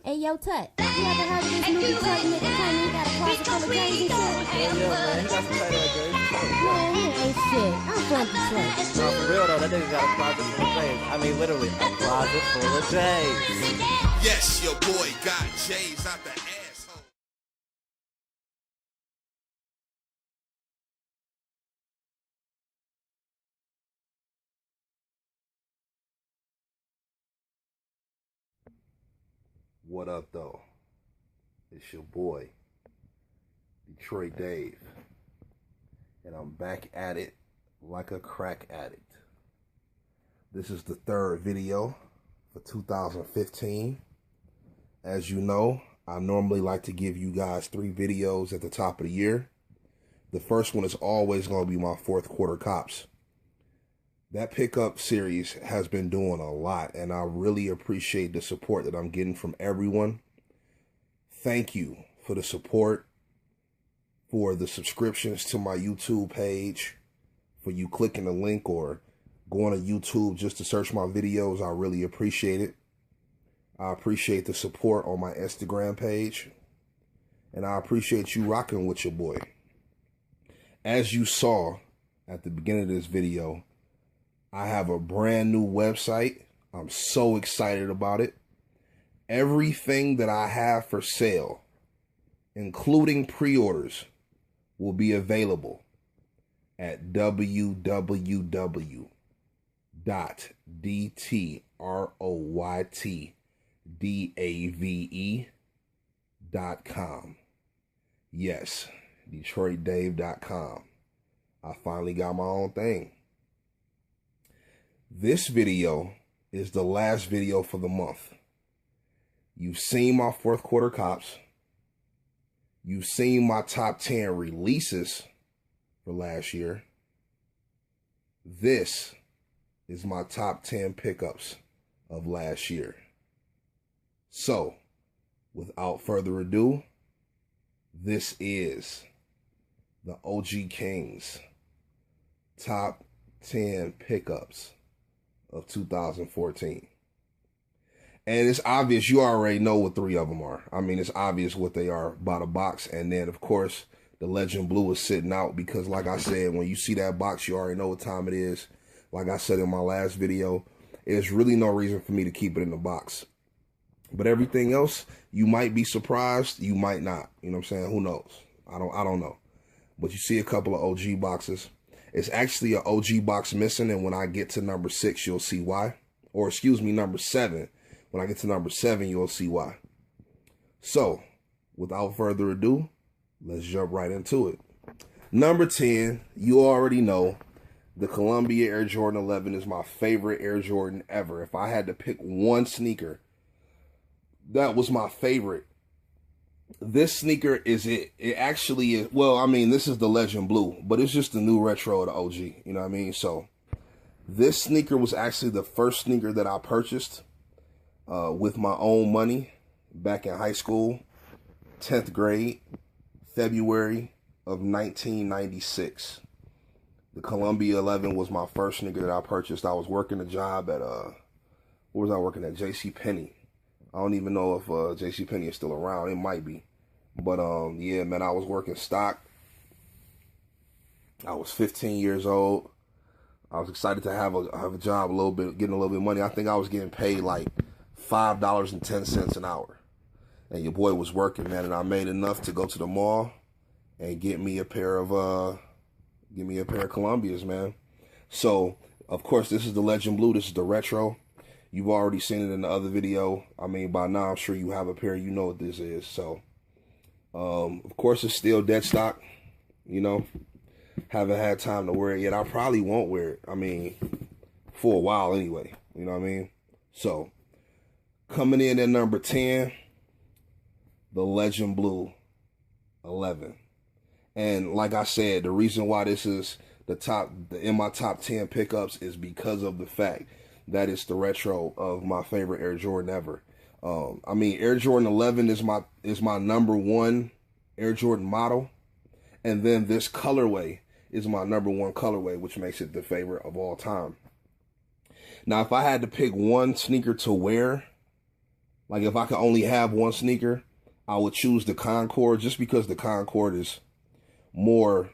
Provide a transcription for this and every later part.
Hey, yo, Tut, you ever heard of this new Detroit nigga claiming he got a closet full of jerseys and shit? Yeah, man, he got some tight ass jerseys. Man, he ain't shit. I'm from Detroit. No, for real though, that nigga got a closet full of J's. I mean, literally, a closet full of J's. Yes, your boy got J's out the asshole. What up, though? It's your boy, Detroit Dave, and I'm back at it like a crack addict. This is the third video for 2015. As you know, I normally like to give you guys 3 videos at the top of the year. The first one is always going to be my fourth quarter cops. That pickup series has been doing a lot, and I really appreciate the support that I'm getting from everyone. Thank you for the support, for the subscriptions to my YouTube page, for you clicking the link or going to YouTube just to search my videos. I really appreciate it. I appreciate the support on my Instagram page, and I appreciate you rocking with your boy. As you saw at the beginning of this video, I have a brand new website. I'm so excited about it. Everything that I have for sale, including pre-orders, will be available at www.detroitdave.com. Yes, DetroitDave.com. I finally got my own thing. This video is the last video for the month. You've seen my fourth quarter cops. You've seen my top 10 releases for last year. This is my top 10 pickups of last year. So, without further ado, this is the OG Kings top 10 pickups of 2014. And it's obvious, you already know what 3 of them are. I mean, it's obvious what they are by the box. And then, of course, the Legend Blue is sitting out because, like I said, when you see that box, you already know what time it is. Like I said in my last video, there's really no reason for me to keep it in the box. But everything else, you might be surprised, you might not. You know what I'm saying? Who knows? I don't know. But you see a couple of OG boxes. It's actually an OG box missing, and when I get to number 6, you'll see why. Or excuse me, number 7. When I get to number 7, you'll see why. So, without further ado, let's jump right into it. Number 10, you already know, the Columbia Air Jordan 11 is my favorite Air Jordan ever. If I had to pick one sneaker, that was my favorite. This sneaker is it. It actually is, well, I mean, this is the Legend Blue, but it's just the new retro of the OG, you know what I mean? So, this sneaker was actually the first sneaker that I purchased with my own money back in high school, 10th grade, February of 1996. The Columbia 11 was my first sneaker that I purchased. I was working a job at, where was I working at? JCPenney. I don't even know if JCPenney is still around. It might be. But, yeah, man, I was working stock. I was 15 years old. I was excited to have a job a little bit, getting a little bit of money. I think I was getting paid like $5.10 an hour. And your boy was working, man, and I made enough to go to the mall and get me a pair of Columbias, man. So, of course, this is the Legend Blue. This is the retro. You've already seen it in the other video. I mean, by now, I'm sure you have a pair. You know what this is. So, of course, it's still dead stock. You know, haven't had time to wear it yet. I probably won't wear it. I mean, for a while anyway. You know what I mean? So, coming in at number 10, the Legend Blue 11. And like I said, the reason why this is in my top 10 pickups is because of the fact that it's the retro of my favorite Air Jordan ever. I mean, Air Jordan 11 is my number 1 Air Jordan model. And then this colorway is my number 1 colorway, which makes it the favorite of all time. Now, if I had to pick one sneaker to wear Like, if I could only have one sneaker, I would choose the Concord, just because the Concord is more,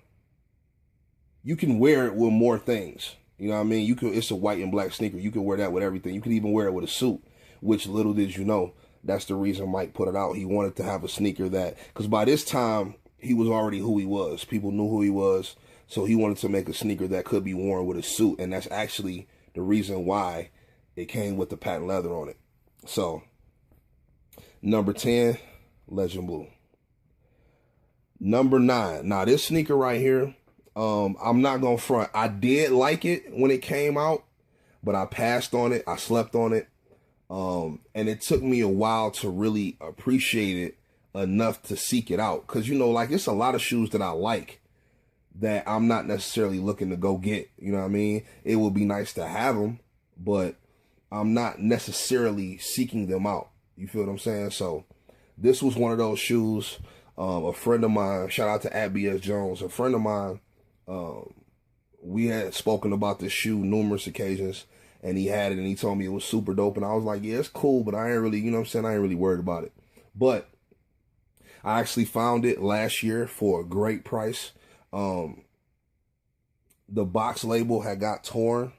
you can wear it with more things. You know what I mean? It's a white and black sneaker. You can wear that with everything. You can even wear it with a suit, which little did you know, that's the reason Mike put it out. He wanted to have a sneaker that, because by this time, he was already who he was. People knew who he was. So he wanted to make a sneaker that could be worn with a suit. And that's actually the reason why it came with the patent leather on it. So, number 10, Legend Blue. Number 9. Now, this sneaker right here, I'm not going to front. I did like it when it came out, but I passed on it. I slept on it. And it took me a while to really appreciate it enough to seek it out. Because, you know, like, it's a lot of shoes that I like that I'm not necessarily looking to go get. You know what I mean? It would be nice to have them, but I'm not necessarily seeking them out. You feel what I'm saying? So this was one of those shoes. A friend of mine, shout out to @BS Jones, a friend of mine, we had spoken about this shoe numerous occasions, and he had it, and he told me it was super dope, and I was like, yeah, it's cool, but I ain't really, you know what I'm saying, I ain't really worried about it. But I actually found it last year for a great price. The box label had got torn,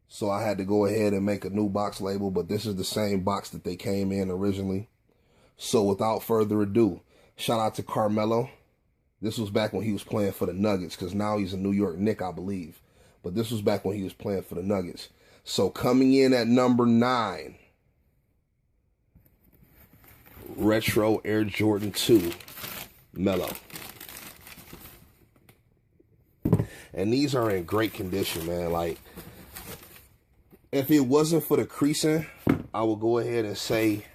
so I had to go ahead and make a new box label, but this is the same box that they came in originally. So without further ado, shout out to Mello. This was back when he was playing for the Nuggets, because now he's a New York Knick, I believe. But this was back when he was playing for the Nuggets. So coming in at number 9, Retro Air Jordan 2, Mello. And these are in great condition, man. Like, if it wasn't for the creasing, I would go ahead and say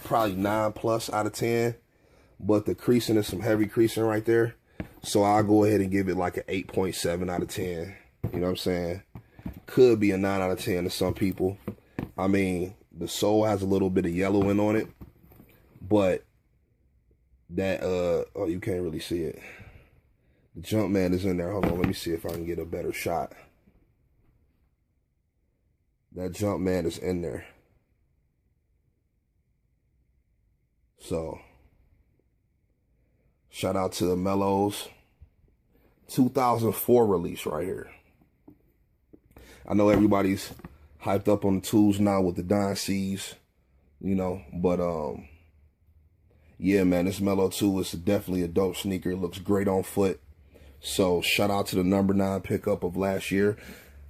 probably 9+ out of 10. But the creasing is some heavy creasing right there. So I'll go ahead and give it like an 8.7 out of 10. You know what I'm saying? Could be a 9 out of 10 to some people. I mean, the sole has a little bit of yellowing on it. But that, oh, you can't really see it. The Jumpman is in there. Hold on, let me see if I can get a better shot. That Jumpman is in there. So, shout out to the Mellows. 2004 release right here. I know everybody's hyped up on the tools now with the Don C's, you know, but yeah, man, this Mello 2 is definitely a dope sneaker. It looks great on foot. So shout out to the number 9 pickup of last year.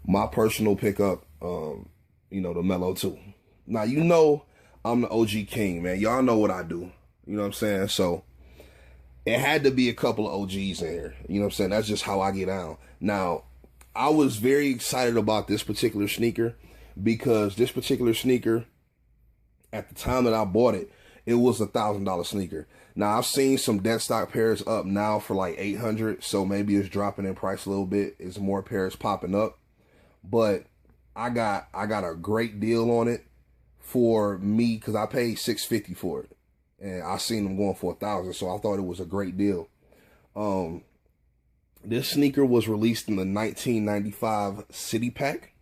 My personal pickup, you know, the Mello 2. Now, you know, I'm the OG king, man. Y'all know what I do. You know what I'm saying? So it had to be a couple of OGs in here. You know what I'm saying? That's just how I get down. Now, I was very excited about this particular sneaker because this particular sneaker, at the time that I bought it, it was a $1,000 sneaker. Now, I've seen some dead stock pairs up now for like $800, so maybe it's dropping in price a little bit. It's more pairs popping up. But I got a great deal on it for me because I paid $650 for it. And I seen them going for $1,000, so I thought it was a great deal. This sneaker was released in the 1995 City Pack.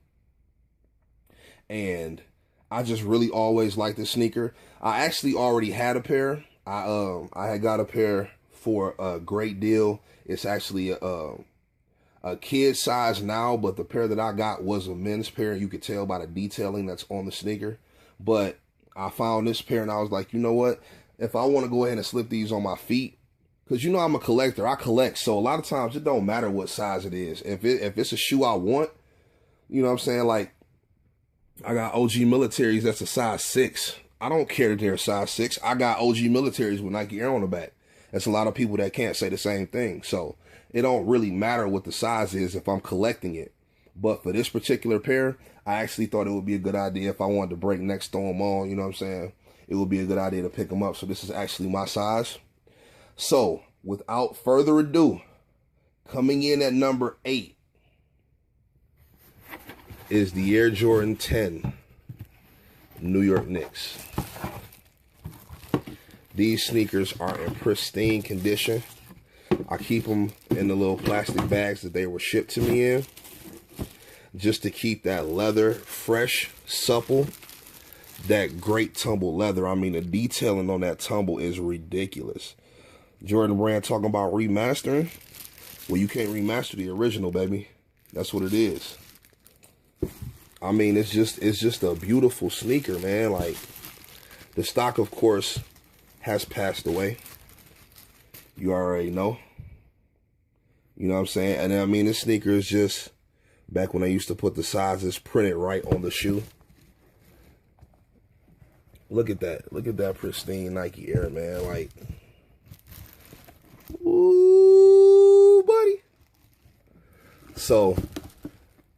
And I just really always liked this sneaker. I actually already had a pair. I had got a pair for a great deal. It's actually a kid size now, but the pair that I got was a men's pair. You could tell by the detailing that's on the sneaker. But I found this pair and I was like, you know what? If I want to go ahead and slip these on my feet, because you know I'm a collector. I collect. So a lot of times it don't matter what size it is. If it's a shoe I want, you know what I'm saying? Like, I got OG militaries that's a size 6. I don't care that they're a size 6. I got OG militaries with Nike Air on the back. There's a lot of people that can't say the same thing. So it don't really matter what the size is if I'm collecting it. But for this particular pair, I actually thought it would be a good idea if I wanted to break next to them on, you know what I'm saying? It would be a good idea to pick them up. So this is actually my size. So without further ado, coming in at number 8 is the Air Jordan 10 New York Knicks. These sneakers are in pristine condition. I keep them in the little plastic bags that they were shipped to me in, just to keep that leather fresh, supple. that great tumble leather. I mean, the detailing on that tumble is ridiculous. Jordan Brand talking about remastering. Well, you can't remaster the original, baby. That's what it is. I mean, it's just a beautiful sneaker, man. Like, the stock, of course, has passed away. You already know. You know what I'm saying? And I mean, this sneaker is just back when I used to put the sizes printed right on the shoe. Look at that. Look at that pristine Nike Air, man. Like, ooh, buddy. So,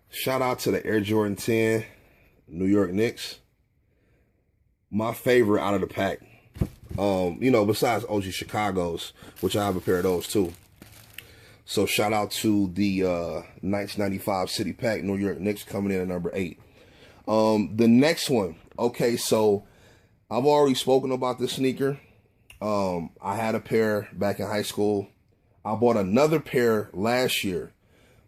shout out to the Air Jordan 10 New York Knicks. My favorite out of the pack. You know, besides OG Chicago's, which I have a pair of those too. So shout out to the 1995 City Pack New York Knicks coming in at number 8. The next one. Okay, so I've already spoken about this sneaker. I had a pair back in high school. I bought another pair last year,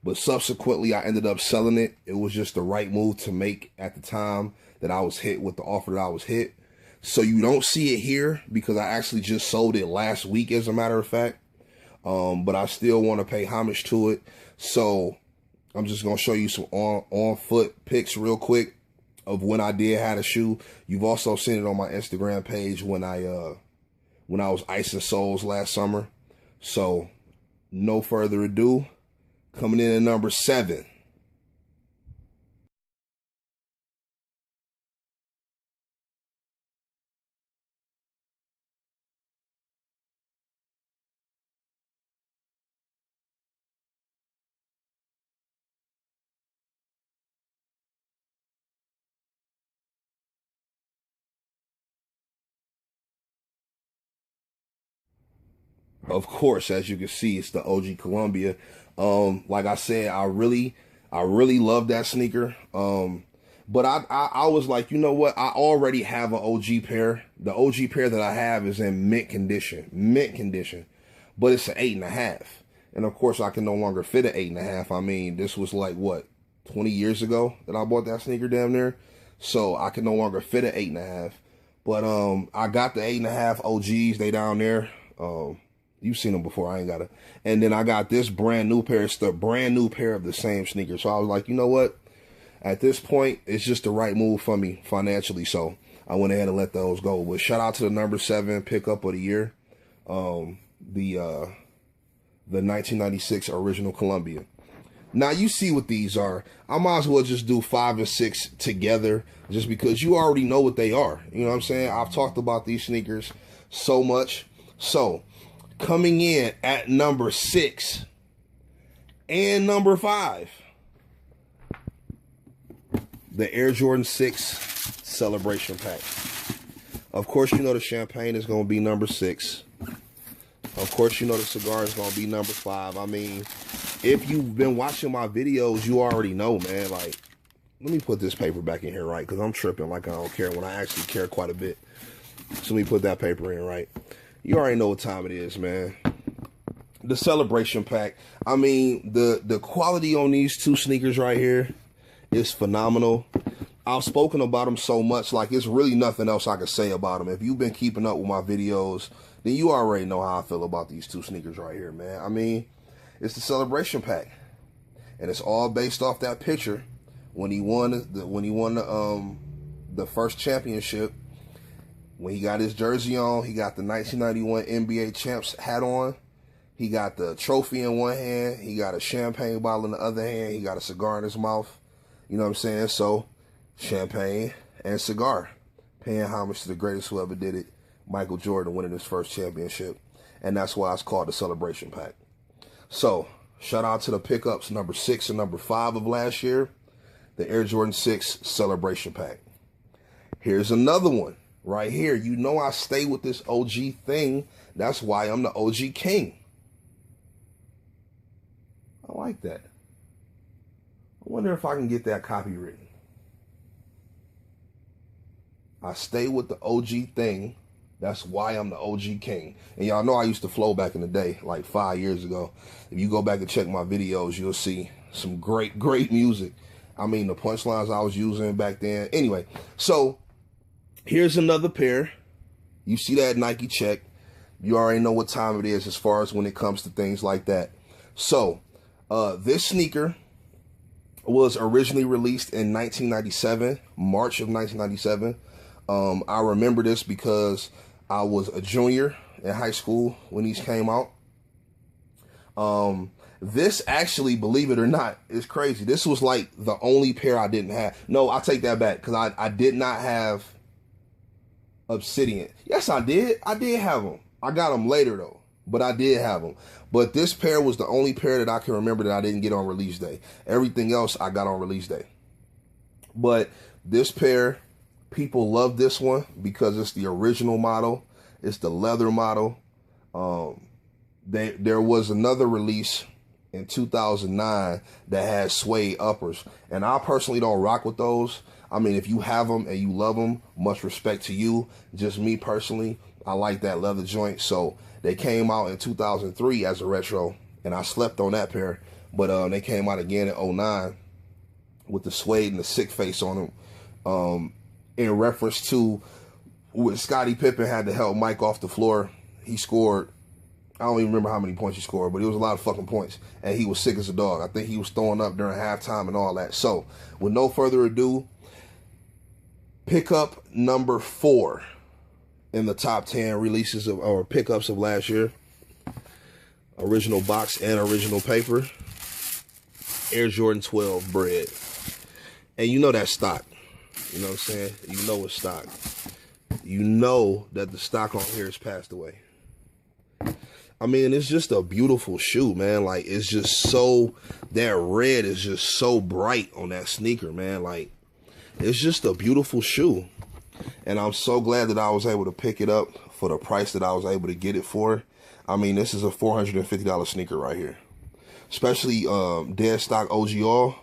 but subsequently I ended up selling it. It was just the right move to make at the time that I was hit with the offer that I was hit. So you don't see it here because I actually just sold it last week, as a matter of fact. But I still want to pay homage to it. So I'm just going to show you some on-foot pics real quick of when I did have a shoe. You've also seen it on my Instagram page when I was icing soles last summer. So no further ado, coming in at number 7. Of course, as you can see, it's the OG Columbia. Like I said, I really love that sneaker. But I was like, you know what? I already have an OG pair. The OG pair that I have is in mint condition, but it's an 8.5. And of course, I can no longer fit an 8.5. I mean, this was like what, 20 years ago that I bought that sneaker down there. So I can no longer fit an 8.5. But I got the 8.5 OGs. They down there. You've seen them before. I ain't got it. And then I got this brand new pair. It's the brand new pair of the same sneaker. So I was like, you know what? At this point, it's just the right move for me financially. So I went ahead and let those go. But shout out to the number 7 pickup of the year. The 1996 original Columbia. Now you see what these are. I might as well just do 5 and 6 together just because you already know what they are. You know what I'm saying? I've talked about these sneakers so much. So coming in at number 6 and number 5, the Air Jordan 6 Celebration Pack. Of course, you know the champagne is going to be number 6. Of course, you know the cigar is going to be number 5. I mean, if you've been watching my videos, you already know, man. Like, let me put this paper back in here, right? Because I'm tripping like I don't care when I actually care quite a bit. So let me put that paper in, right? You already know what time it is, man. The Celebration Pack. I mean, the quality on these two sneakers right here is phenomenal. I've spoken about them so much, like it's really nothing else I can say about them. If you've been keeping up with my videos, then you already know how I feel about these two sneakers right here, man. I mean, it's the Celebration Pack, and it's all based off that picture when he won the first championship. When he got his jersey on, he got the 1991 NBA champs hat on. He got the trophy in one hand. He got a champagne bottle in the other hand. He got a cigar in his mouth. You know what I'm saying? So, champagne and cigar. Paying homage to the greatest who ever did it, Michael Jordan, winning his first championship. And that's why it's called the Celebration Pack. So, shout out to the pickups number 6 and number 5 of last year. The Air Jordan 6 Celebration Pack. Here's another one. Right here, you know I stay with this OG thing. That's why I'm the OG king. I like that. I wonder if I can get that copywritten. I stay with the OG thing. That's why I'm the OG king. And y'all know I used to flow back in the day, like 5 years ago. If you go back and check my videos, you'll see some great music. I mean, the punchlines I was using back then. Anyway, so Here's another pair. You see that Nike check. You already know what time it is as far as when it comes to things like that. So, this sneaker was originally released in 1997, March of 1997. I remember this because I was a junior in high school when these came out. This actually, believe it or not, is crazy. This was like the only pair I didn't have. No, I take that back because I did not have Obsidian. Yes, I did. I did have them. I got them later though, but I did have them. But this pair was the only pair that I can remember that I didn't get on release day. Everything else I got on release day. But this pair, people love this one because it's the original model. It's the leather model. There was another release in 2009 that had suede uppers, and I personally don't rock with those. I mean, if you have them and you love them, much respect to you. Just me personally, I like that leather joint. So they came out in 2003 as a retro, and I slept on that pair. But they came out again in 2009 with the suede and the sick face on them, in reference to when Scottie Pippen had to help Mike off the floor. He scored, I don't even remember how many points he scored, but it was a lot of fucking points. And he was sick as a dog. I think he was throwing up during halftime and all that. So, with no further ado, pickup number 4 in the top 10 releases of or pickups of last year. Original box and original paper. Air Jordan 12 Bred. And you know that's stock. You know what I'm saying? You know it's stock. You know that the stock on here has passed away. I mean, it's just a beautiful shoe, man. Like, it's just so, that red is just so bright on that sneaker, man. Like, it's just a beautiful shoe. And I'm so glad that I was able to pick it up for the price that I was able to get it for. I mean, this is a $450 sneaker right here. Especially dead stock OG All.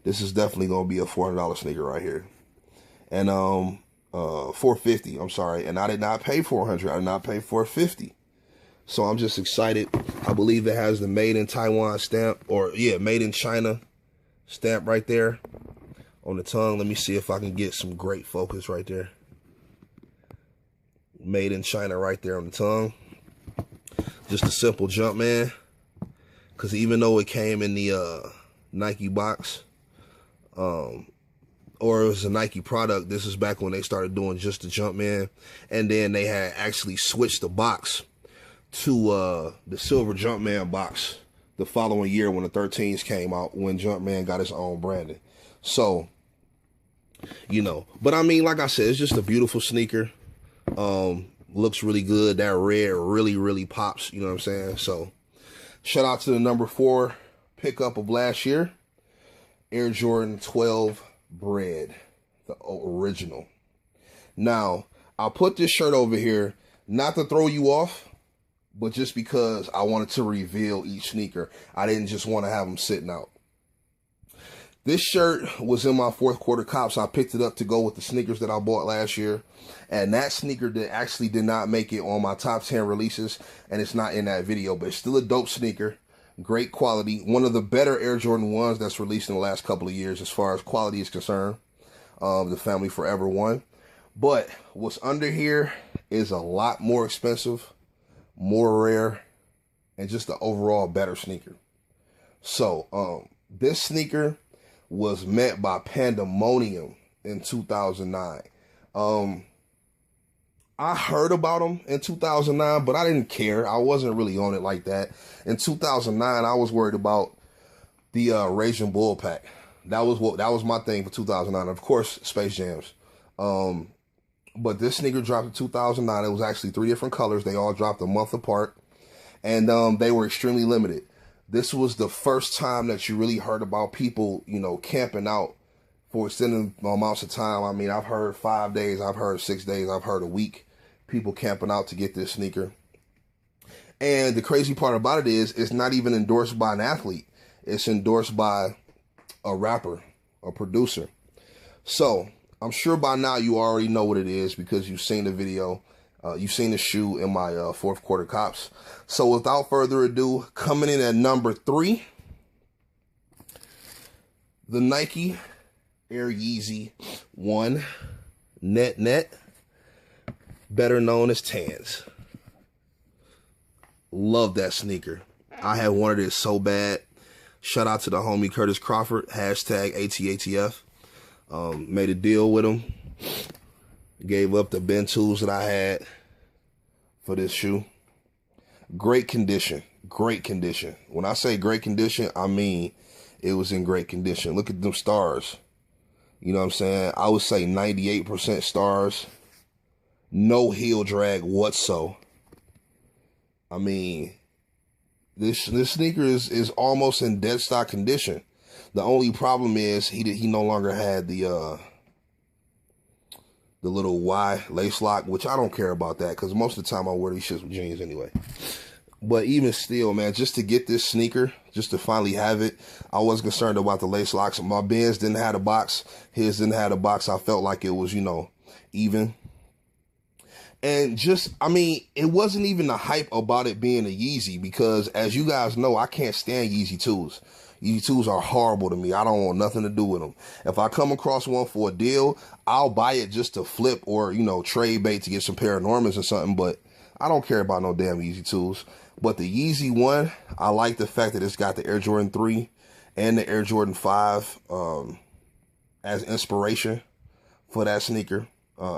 This is definitely going to be a $400 sneaker right here. And $450, I'm sorry. And I did not pay $400. I did not pay $450. So I'm just excited. I believe it has the made in Taiwan stamp, or yeah, made in China stamp right there on the tongue. Let me see if I can get some great focus right there. Made in China right there on the tongue. Just a simple jump, man. Because even though it came in the Nike box, or it was a Nike product, this is back when they started doing just the Jumpman. And then they had actually switched the box to the silver Jumpman box the following year when the 13s came out, when Jumpman got his own branding. So, you know, but I mean, like I said, it's just a beautiful sneaker. Looks really good. That red really, really pops, you know what I'm saying? So, shout out to the number 4 pickup of last year, Air Jordan 12 Bred, the original. Now, I'll put this shirt over here, not to throw you off, but just because I wanted to reveal each sneaker. I didn't just want to have them sitting out. This shirt was in my 4th quarter cops. I picked it up to go with the sneakers that I bought last year. And that sneaker actually did not make it on my top 10 releases. And it's not in that video, but it's still a dope sneaker. Great quality. One of the better Air Jordan 1s that's released in the last couple of years as far as quality is concerned. The Family Forever one. But what's under here is a lot more expensive, more rare, and just the overall better sneaker. So, this sneaker was met by pandemonium in 2009. I heard about them in 2009, but I didn't care. I wasn't really on it like that. In 2009, I was worried about the Raging Bull pack. That was my thing for 2009. Of course, Space Jams. But this sneaker dropped in 2009. It was actually 3 different colors. They all dropped a month apart. And they were extremely limited. This was the first time that you really heard about people, you know, camping out for extended amounts of time. I mean, I've heard 5 days. I've heard 6 days. I've heard a week. People camping out to get this sneaker. And the crazy part about it is it's not even endorsed by an athlete. It's endorsed by a rapper, a producer. So I'm sure by now you already know what it is because you've seen the video. You've seen the shoe in my 4th quarter cops. So without further ado, coming in at number 3, the Nike Air Yeezy 1 Net, better known as Tans. Love that sneaker. I had wanted it so bad. Shout out to the homie Curtis Crawford, hashtag ATATF. Made a deal with him. Gave up the Ben tools that I had for this shoe. Great condition. Great condition. When I say great condition, I mean it was in great condition. Look at them stars. You know what I'm saying? I would say 98% stars. No heel drag whatsoever. I mean, this sneaker is almost in dead stock condition. The only problem is he no longer had the little Y lace lock, which I don't care about that because most of the time I wear these shits with jeans anyway. But even still, man, just to get this sneaker, just to finally have it, I was concerned about the lace locks. My Benz didn't have a box. His didn't have a box. I felt like it was, even. And just, I mean, it wasn't even the hype about it being a Yeezy because, as you guys know, I can't stand Yeezy 2s. Yeezy 2s are horrible to me. I don't want nothing to do with them. If I come across one for a deal, I'll buy it just to flip or, trade bait to get some Paranormals or something. But I don't care about no damn Yeezy 2s. But the Yeezy 1, I like the fact that it's got the Air Jordan 3 and the Air Jordan 5 as inspiration for that sneaker.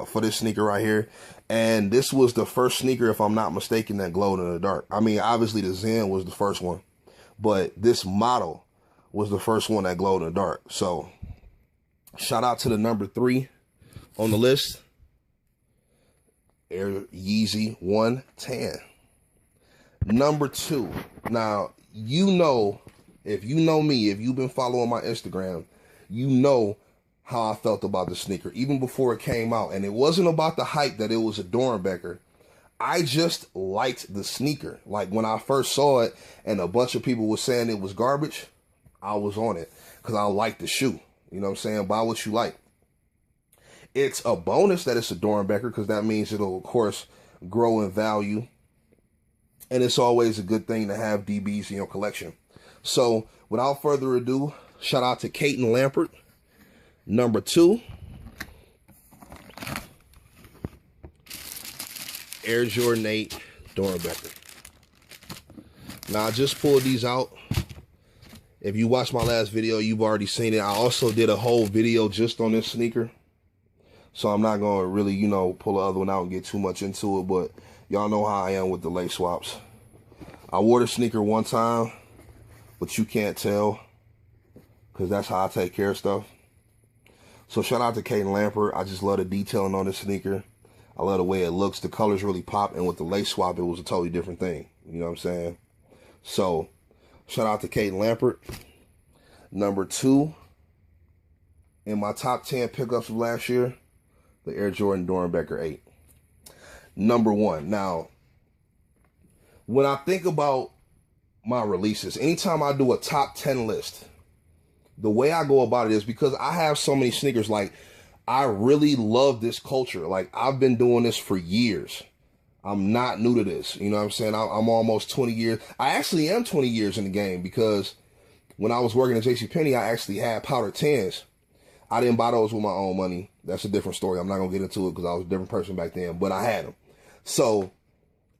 For this sneaker right here. And this was the first sneaker, if I'm not mistaken, that glowed in the dark. I mean, obviously the Zen was the first one, but this model was the first one that glowed in the dark. So shout out to the number 3 on the list, Air Yeezy 1 Tan. Number 2. Now, if you know me, if you've been following my Instagram, you know how I felt about the sneaker, even before it came out. And it wasn't about the hype that it was a Doernbecher. I just liked the sneaker. Like, when I first saw it and a bunch of people were saying it was garbage, I was on it because I liked the shoe. You know what I'm saying? Buy what you like. It's a bonus that it's a Doernbecher because that means it'll, of course, grow in value. And it's always a good thing to have DBs in your collection. So, without further ado, shout out to Caton Lampert. Number 2, Air Jordan 8 Doernbecher. Now, I just pulled these out. If you watched my last video, you've already seen it. I also did a whole video just on this sneaker. So I'm not going to really, pull the other one out and get too much into it. But y'all know how I am with the lace swaps. I wore the sneaker one time, but you can't tell because that's how I take care of stuff. So shout out to Caton Lampert. I just love the detailing on this sneaker. I love the way it looks. The colors really pop. And with the lace swap, it was a totally different thing. You know what I'm saying? So shout out to Caton Lampert. Number 2, in my top 10 pickups of last year, the Air Jordan Doernbecher 8. Number 1. Now, when I think about my releases, anytime I do a top 10 list, the way I go about it is because I have so many sneakers. Like, I really love this culture. Like, I've been doing this for years. I'm not new to this. You know what I'm saying? I'm almost 20 years. I actually am 20 years in the game because when I was working at JCPenney, I actually had powder 10s. I didn't buy those with my own money. That's a different story. I'm not going to get into it because I was a different person back then, but I had them. So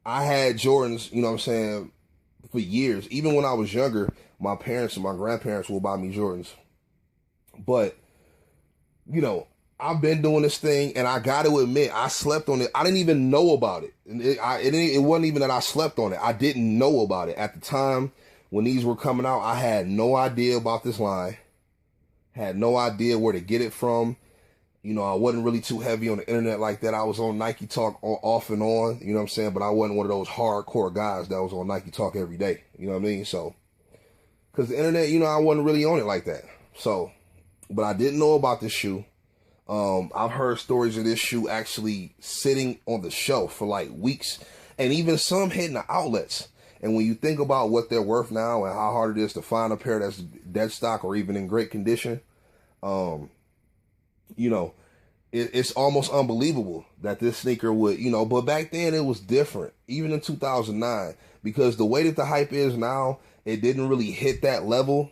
I had Jordans, you know what I'm saying, for years. Even when I was younger, my parents and my grandparents will buy me Jordans. But, I've been doing this thing, and I got to admit, I slept on it. I didn't even know about it. It wasn't even that I slept on it. I didn't know about it. At the time when these were coming out, I had no idea about this line. Had no idea where to get it from. I wasn't really too heavy on the internet like that. I was on Nike Talk off and on, you know what I'm saying? But I wasn't one of those hardcore guys that was on Nike Talk every day. You know what I mean? So, because the internet, I wasn't really on it like that. So, but I didn't know about this shoe. I've heard stories of this shoe actually sitting on the shelf for like weeks, and even some hitting the outlets. And when you think about what they're worth now and how hard it is to find a pair that's dead stock or even in great condition, it's almost unbelievable that this sneaker would, but back then it was different, even in 2009, because the way that the hype is now, it didn't really hit that level.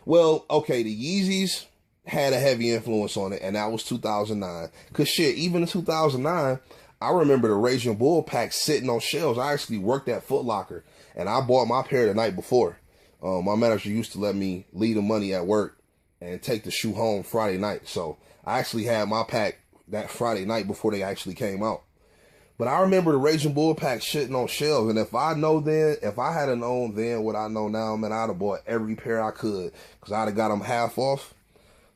Well, okay, the Yeezys, had a heavy influence on it, and that was 2009. Cause shit, even in 2009, I remember the Raging Bull pack sitting on shelves. I actually worked at Foot Locker, and I bought my pair the night before. My manager used to let me leave the money at work and take the shoe home Friday night. So I actually had my pack that Friday night before they actually came out. But I remember the Raging Bull pack sitting on shelves, and if I had known then what I know now, man, I'd have bought every pair I could, because I'd have got them half off.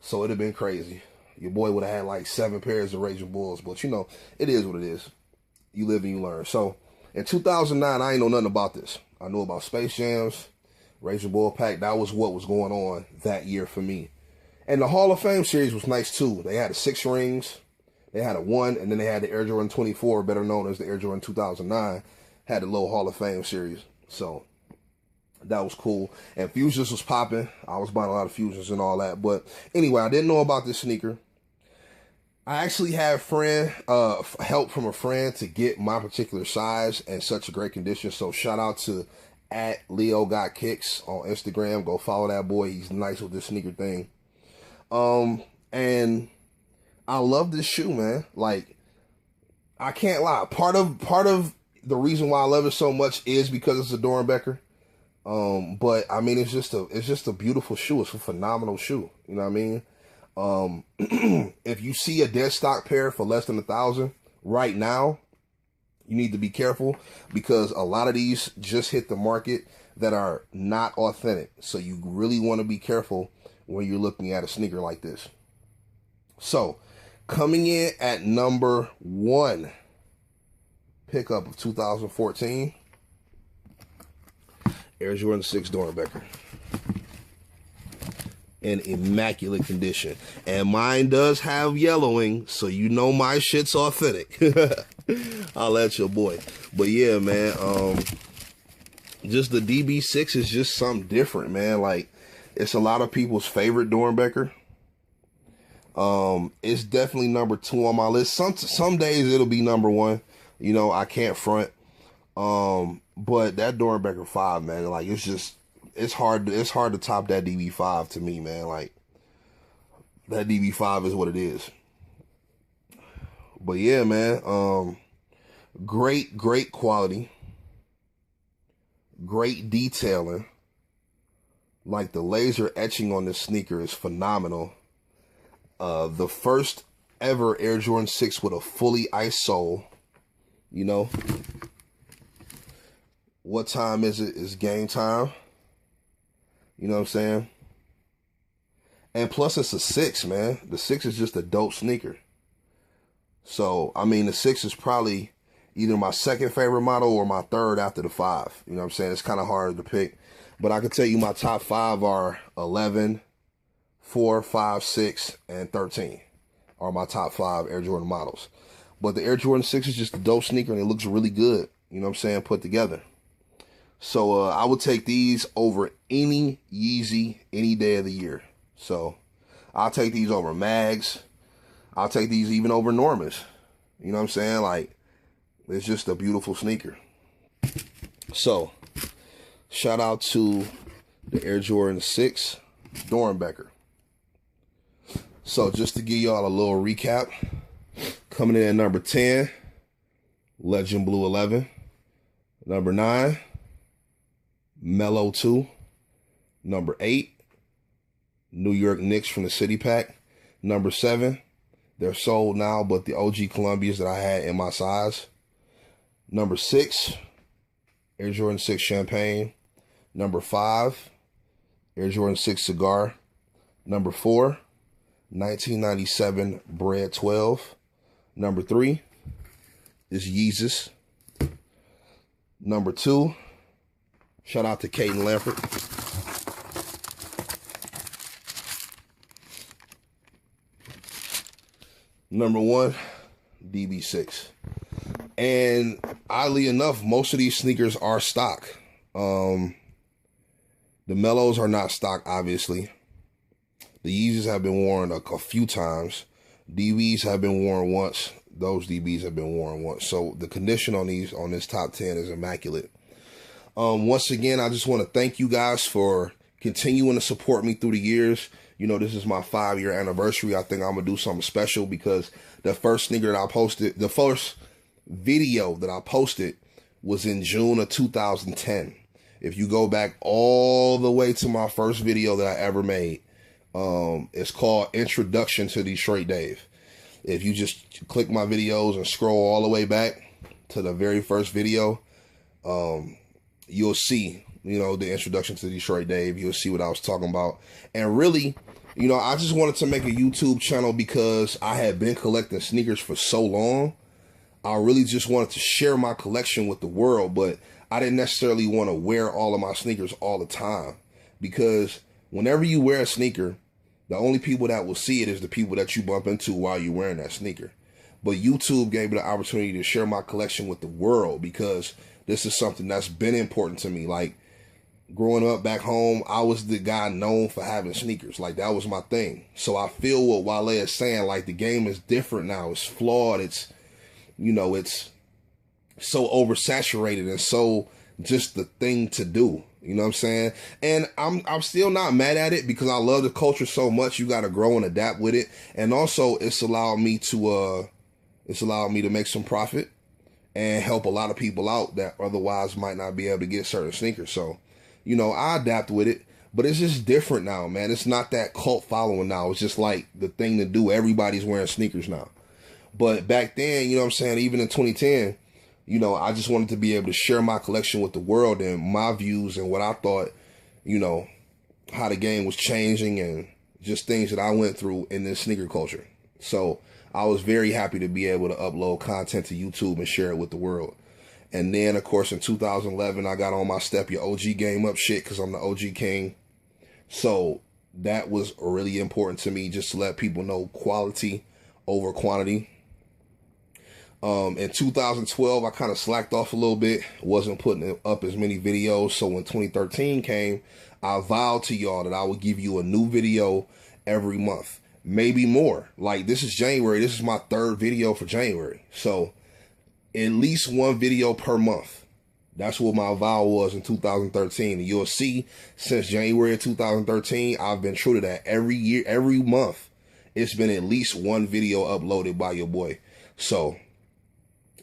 So it'd have been crazy. Your boy would have had like 7 pairs of Raging Bulls. But, you know, it is what it is. You live and you learn. So, in 2009, I ain't know nothing about this. I knew about Space Jams, Raging Bull pack. That was what was going on that year for me. And the Hall of Fame series was nice, too. They had the 6 rings. They had a 1. And then they had the Air Jordan 24, better known as the Air Jordan 2009. Had the little Hall of Fame series. So, that was cool. And Fusions was popping. I was buying a lot of Fusions and all that. But anyway, I didn't know about this sneaker. I actually had help from a friend to get my particular size in such a great condition. So shout out to @LeoGotKicks on Instagram. Go follow that boy. He's nice with this sneaker thing. And I love this shoe, man. Like, I can't lie. Part of the reason why I love it so much is because it's a Doernbecher. But I mean, it's just a beautiful shoe. It's a phenomenal shoe. You know what I mean? If you see a dead stock pair for less than $1,000 right now, you need to be careful, because a lot of these just hit the market that are not authentic. So you really want to be careful when you're looking at a sneaker like this. So coming in at number 1 pickup of 2014, Air Jordan 6 Doernbecher. In immaculate condition. And mine does have yellowing, so you know my shit's authentic. I'll let your boy. But yeah, man, just the DB6 is just something different, man. Like, it's a lot of people's favorite Doernbecher. It's definitely number 2 on my list. Some days it'll be number 1. You know, I can't front. But that Doernbecher 5, man, like, it's hard to top that DB5 to me, man. Like, that DB5 is what it is. But yeah, man, great quality, great detailing. Like, the laser etching on this sneaker is phenomenal. The first ever Air Jordan 6 with a fully iced sole, you know. What time is it? It's game time. You know what I'm saying? And plus, it's a 6, man. The 6 is just a dope sneaker. So, I mean, the 6 is probably either my second favorite model or my third after the 5. You know what I'm saying? It's kind of hard to pick. But I can tell you my top 5 are 11, 4, 5, 6, and 13 are my top 5 Air Jordan models. But the Air Jordan 6 is just a dope sneaker, and it looks really good. You know what I'm saying? Put together. So I would take these over any Yeezy any day of the year. So I'll take these over Mags. I'll take these even over Normas. You know what I'm saying? Like, it's just a beautiful sneaker. So shout out to the Air Jordan 6 Doernbecher. So just to give y'all a little recap, coming in at number 10, Legend Blue 11. Number 9, Mello 2. Number 8, New York Knicks from the City Pack. Number 7, they're sold now, but the OG Columbias that I had in my size. Number 6, Air Jordan 6 Champagne. Number 5, Air Jordan 6 Cigar. Number 4, 1997 Bred 12. Number 3 is Yeezus. Number 2, shout out to Caden Lamford. Number 1, DB6. And oddly enough, most of these sneakers are stock. The Mellos are not stock, obviously. The Yeezys have been worn a few times. DBs have been worn once. Those DBs have been worn once. So the condition on this top 10 is immaculate. Once again, I just want to thank you guys for continuing to support me through the years. You know, this is my 5-year anniversary. I think I'm going to do something special because the first sneaker that I posted, the first video that I posted was in June of 2010. If you go back all the way to my first video that I ever made, it's called Introduction to Detroit Dave. If you just click my videos and scroll all the way back to the very first video, you'll see, you know, the introduction to Detroit Dave. You'll see what I was talking about. And really, you know, I just wanted to make a YouTube channel because I had been collecting sneakers for so long. I really just wanted to share my collection with the world, but I didn't necessarily want to wear all of my sneakers all the time, because whenever you wear a sneaker, the only people that will see it is the people that you bump into while you're wearing that sneaker. But YouTube gave me the opportunity to share my collection with the world, because this is something that's been important to me. Like, growing up back home, I was the guy known for having sneakers. Like, that was my thing. So I feel what Wale is saying. Like, the game is different now. It's flawed. It's, you know, it's so oversaturated and so just the thing to do. You know what I'm saying? And I'm still not mad at it, because I love the culture so much. You got to grow and adapt with it. And also, it's allowed me to make some profit and help a lot of people out that otherwise might not be able to get certain sneakers. So, you know, I adapt with it, but it's just different now, man. It's not that cult following now. It's just like the thing to do. Everybody's wearing sneakers now. But back then, you know what I'm saying, even in 2010, you know, I just wanted to be able to share my collection with the world and my views and what I thought, you know, how the game was changing and just things that I went through in this sneaker culture. So I was very happy to be able to upload content to YouTube and share it with the world. And then, of course, in 2011, I got on my Step Your OG Game Up shit, because I'm the OG king. So that was really important to me, just to let people know quality over quantity. In 2012, I kind of slacked off a little bit, wasn't putting up as many videos. So when 2013 came, I vowed to y'all that I would give you a new video every month, maybe more. Like, this is January. This is my 3rd video for January. So at least one video per month. That's what my vow was in 2013. And you'll see, since January of 2013, I've been true to that. Every year, every month, it's been at least one video uploaded by your boy. So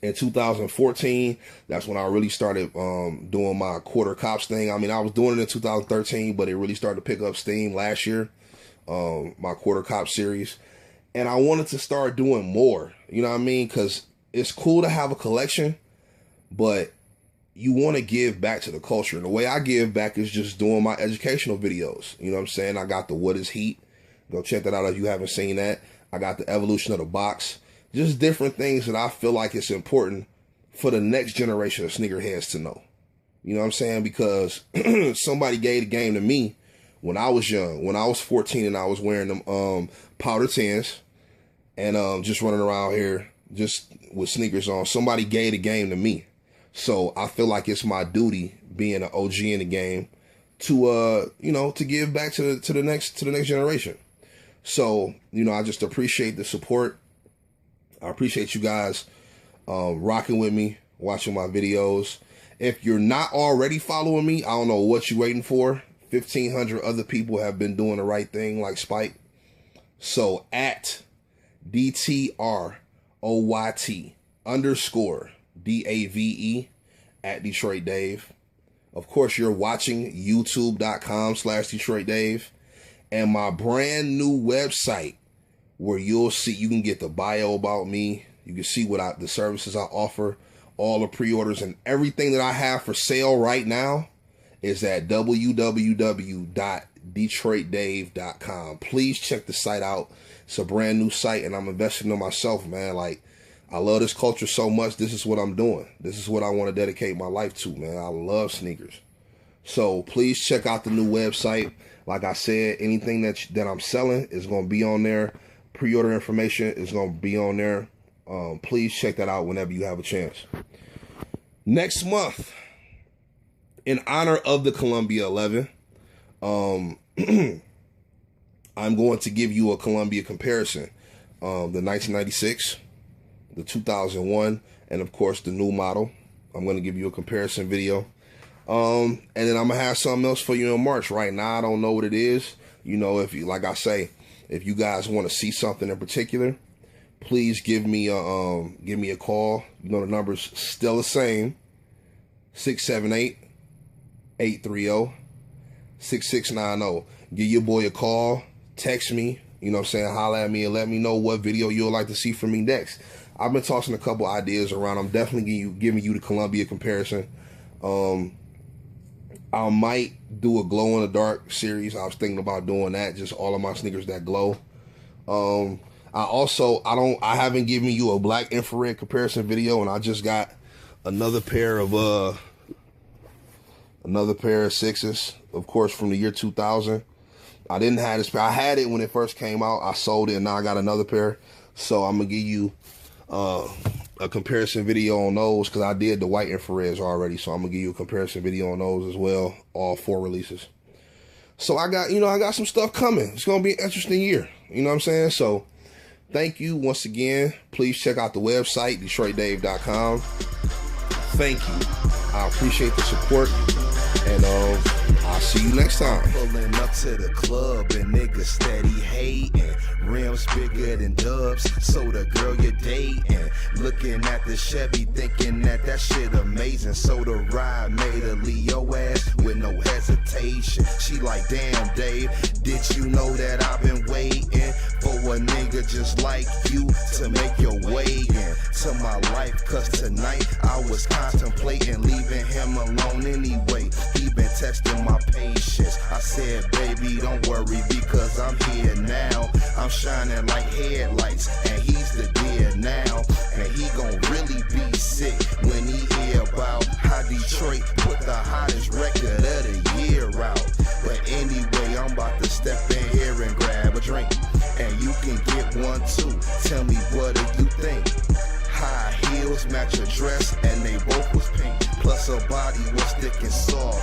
in 2014, that's when I really started doing my quarter cops thing. I mean, I was doing it in 2013, but it really started to pick up steam last year, my quarter cop series. And I wanted to start doing more, you know what I mean? Because it's cool to have a collection, but you want to give back to the culture. And the way I give back is just doing my educational videos. You know what I'm saying? I got the What is Heat. Go check that out if you haven't seen that. I got the Evolution of the Box. Just different things that I feel like it's important for the next generation of sneakerheads to know. You know what I'm saying? Because somebody gave the game to me when I was young. When I was 14 and I was wearing them powder 10s and just running around here just with sneakers on. Somebody gave the game to me. So I feel like it's my duty, being an OG in the game, to you know, to give back to the next generation. So, you know, I just appreciate the support. I appreciate you guys rocking with me, watching my videos. If you're not already following me, I don't know what you're waiting for. 1,500 other people have been doing the right thing, like Spike. So at DTROYT_DAVE at Detroit Dave. Of course, you're watching youtube.com/Detroit Dave. And my brand new website, where you'll see, you can get the bio about me. You can see what the services I offer, all the pre-orders, and everything that I have for sale right now is at www.detroitdave.com. Please check the site out. It's a brand new site, and I'm investing in myself, man. Like, I love this culture so much. This is what I'm doing. This is what I want to dedicate my life to, man. I love sneakers. So please check out the new website. Like I said, anything that I'm selling is going to be on there. Pre-order information is going to be on there. Please check that out whenever you have a chance. Next month, in honor of the Columbia 11, I'm going to give you a Columbia comparison. The 1996, the 2001, and of course the new model. I'm going to give you a comparison video. And then I'm going to have something else for you in March. Right now, I don't know what it is. You know, if you, like I say, if you guys want to see something in particular, please give me a call. You know, the number's still the same. 678-830-6690. Give your boy a call, text me, you know what I'm saying, holler at me and let me know what video you would like to see from me next. I've been tossing a couple ideas around. I'm definitely giving you the Columbia comparison. I might do a glow in the dark series. I was thinking about doing that, just all of my sneakers that glow. I haven't given you a black infrared comparison video, and I just got another pair of sixes, of course, from the year 2000. I didn't have this pair. I had it when it first came out. I sold it, and now I got another pair. So I'm gonna give you a comparison video on those, because I did the white infrareds already. So I'm gonna give you a comparison video on those as well, all 4 releases. So I got some stuff coming. It's gonna be an interesting year. You know what I'm saying? So thank you once again. Please check out the website, DetroitDave.com. Thank you. I appreciate the support. And I'll see you next time. Pulling up to the club and niggas steady hating. Rims bigger than dubs, so the girl you're dating. Looking at the Chevy, thinking that shit amazing. So the ride made a Leo ass with no hesitation. She like, damn Dave, did you know that I've been waiting for a nigga just like you to make your way into my life? Cause tonight I was contemplating leaving him alone anyway. He been testing my patience. I said, baby, don't worry, because I'm here now. I'm shining like headlights, and he's the deal now. And he gon' really be sick when he hear about how Detroit put the hottest record of the year out. But anyway, I'm about to step in here and grab a drink, and you can get one too. Tell me, what do you think? High heels match her dress, and they both was pink. Plus her body was thick and soft.